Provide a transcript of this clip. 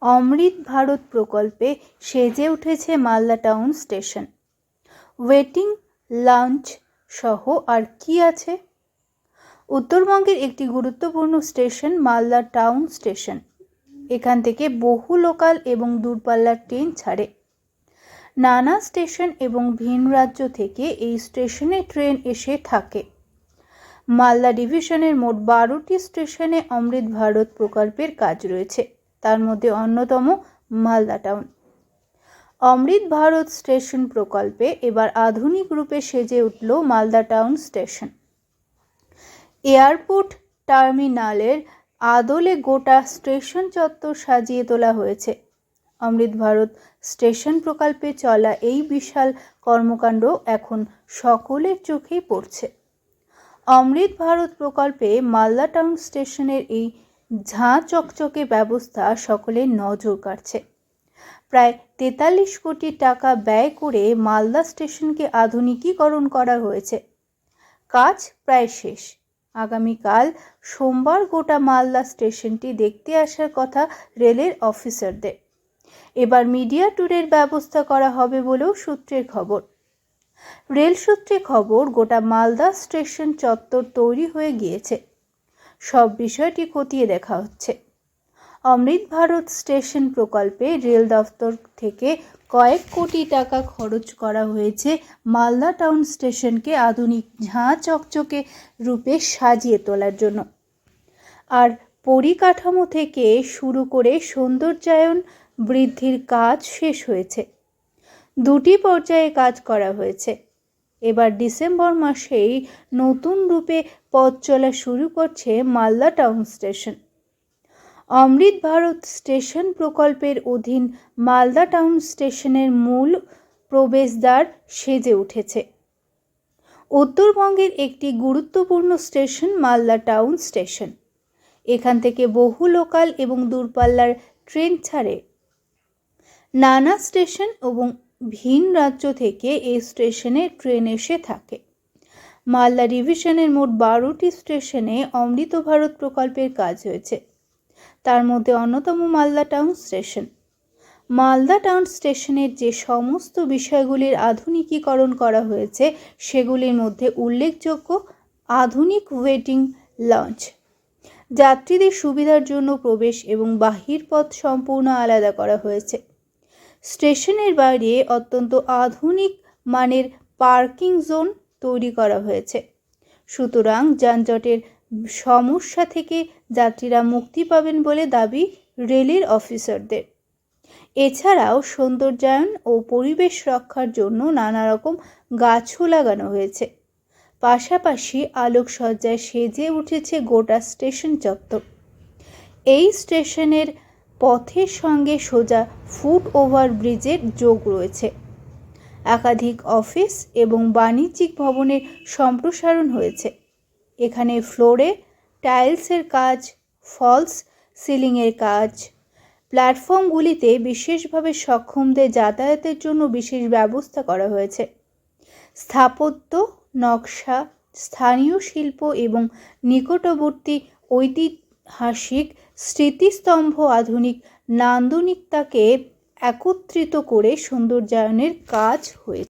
অমৃত ভারত প্রকল্পে সেজে উঠেছে Malda town station. Waiting launch সহ আর কি আছে? উত্তরবঙ্গের একটি গুরুত্বপূর্ণ স্টেশন মালদা টাউন স্টেশন। এখান থেকে বহু লোকাল এবং দূরপাল্লার ট্রেন ছাড়ে। নানা স্টেশন এবং ভিন রাজ্য থেকে এই স্টেশনে ট্রেন এসে থাকে। মালদা ডিভিশনের মোট 12টি স্টেশনে অমৃত ভারত প্রকল্পের কাজ রয়েছে। তার মধ্যে অন্যতম মালদা টাউন। অমৃত ভারত স্টেশন প্রকল্পে এবার আধুনিক রূপে সেজে উঠল মালদা টাউন স্টেশন। এয়ারপোর্ট টার্মিনালের আদলে গোটা স্টেশন চত্বর সাজিয়ে তোলা হয়েছে। অমৃত ভারত স্টেশন প্রকল্পে চলা এই বিশাল কর্মকাণ্ড এখন সকলের চোখেই পড়ছে। অমৃত ভারত প্রকল্পে মালদা টাউন স্টেশনের এই ঝাঁ চকচকে ব্যবস্থা সকলের নজর কাড়ছে। প্রায় 43 কোটি টাকা ব্যয় করে মালদা স্টেশনকে আধুনিকীকরণ করা হয়েছে। কাজ প্রায় শেষ। আগামীকাল সোমবার গোটা মালদা স্টেশনটি দেখতে আসার কথা রেলের অফিসারদের। এবার মিডিয়া ট্যুরের ব্যবস্থা করা হবে বলেও সূত্রের খবর। রেল সূত্রে খবর, গোটা মালদা স্টেশন চত্বর তৈরি হয়ে গিয়েছে। সব বিষয়টি খতিয়ে দেখা হচ্ছে। অমৃত ভারত স্টেশন প্রকল্পে রেল দফতর থেকে কয়েক কোটি টাকা খরচ করা হয়েছে মালদা টাউন স্টেশনকে আধুনিক ঝাঁ চকচকে রূপে সাজিয়ে তোলার জন্য। আর পরিকাঠামো থেকে শুরু করে সৌন্দর্যায়ন বৃদ্ধির কাজ শেষ হয়েছে। 2টি পর্যায়ে কাজ করা হয়েছে। এবার ডিসেম্বর মাসেই নতুন রূপে পথ চলা শুরু করছে মালদা টাউন স্টেশন। অমৃত ভারত স্টেশন প্রকল্পের অধীন মালদা টাউন স্টেশনের মূল প্রবেশদ্বার সেজে উঠেছে। উত্তরবঙ্গের একটি গুরুত্বপূর্ণ স্টেশন মালদা টাউন স্টেশন। এখান থেকে বহু লোকাল এবং দূরপাল্লার ট্রেন ছাড়ে। নানা স্টেশন এবং ভিন রাজ্য থেকে এই স্টেশনে ট্রেন এসে থাকে। মালদা ডিভিশনের মোট 12টি স্টেশনে অমৃত ভারত প্রকল্পের কাজ হয়েছে। তার মধ্যে অন্যতম Malda town station. Malda town স্টেশনের যে সমস্ত বিষয়গুলির আধুনিকীকরণ করা হয়েছে সেগুলির মধ্যে উল্লেখযোগ্য আধুনিক ওয়েটিং লঞ্চ, যাত্রীদের সুবিধার জন্য প্রবেশ এবং বাহির পথ সম্পূর্ণ আলাদা করা হয়েছে। স্টেশনের বাইরে অত্যন্ত আধুনিক মানের পার্কিং জোন তৈরি করা হয়েছে। সুতরাং যানজটের সমস্যা থেকে যাত্রীরা মুক্তি পাবেন বলে দাবি রেলের অফিসারদের। এছাড়াও সৌন্দর্যায়ন ও পরিবেশ রক্ষার জন্য নানা রকম গাছও লাগানো হয়েছে। পাশাপাশি আলোকসজ্জায় সেজে উঠেছে গোটা স্টেশন চত্বর। এই স্টেশনের পথের সঙ্গে সোজা ফুট ওভার ব্রিজের যোগ রয়েছে। একাধিক অফিস এবং বাণিজ্যিক ভবনের সম্প্রসারণ হয়েছে। এখানে ফ্লোরে টাইলসের কাজ, ফলস সিলিংয়ের কাজ। প্ল্যাটফর্মগুলিতে বিশেষভাবে সক্ষমদের যাতায়াতের জন্য বিশেষ ব্যবস্থা করা হয়েছে। স্থাপত্য, নকশা, স্থানীয় শিল্প এবং নিকটবর্তী ঐতিহাসিক স্মৃতিস্তম্ভ আধুনিক নান্দনিকতাকে একত্রিত করে সৌন্দর্যায়নের কাজ হয়েছে।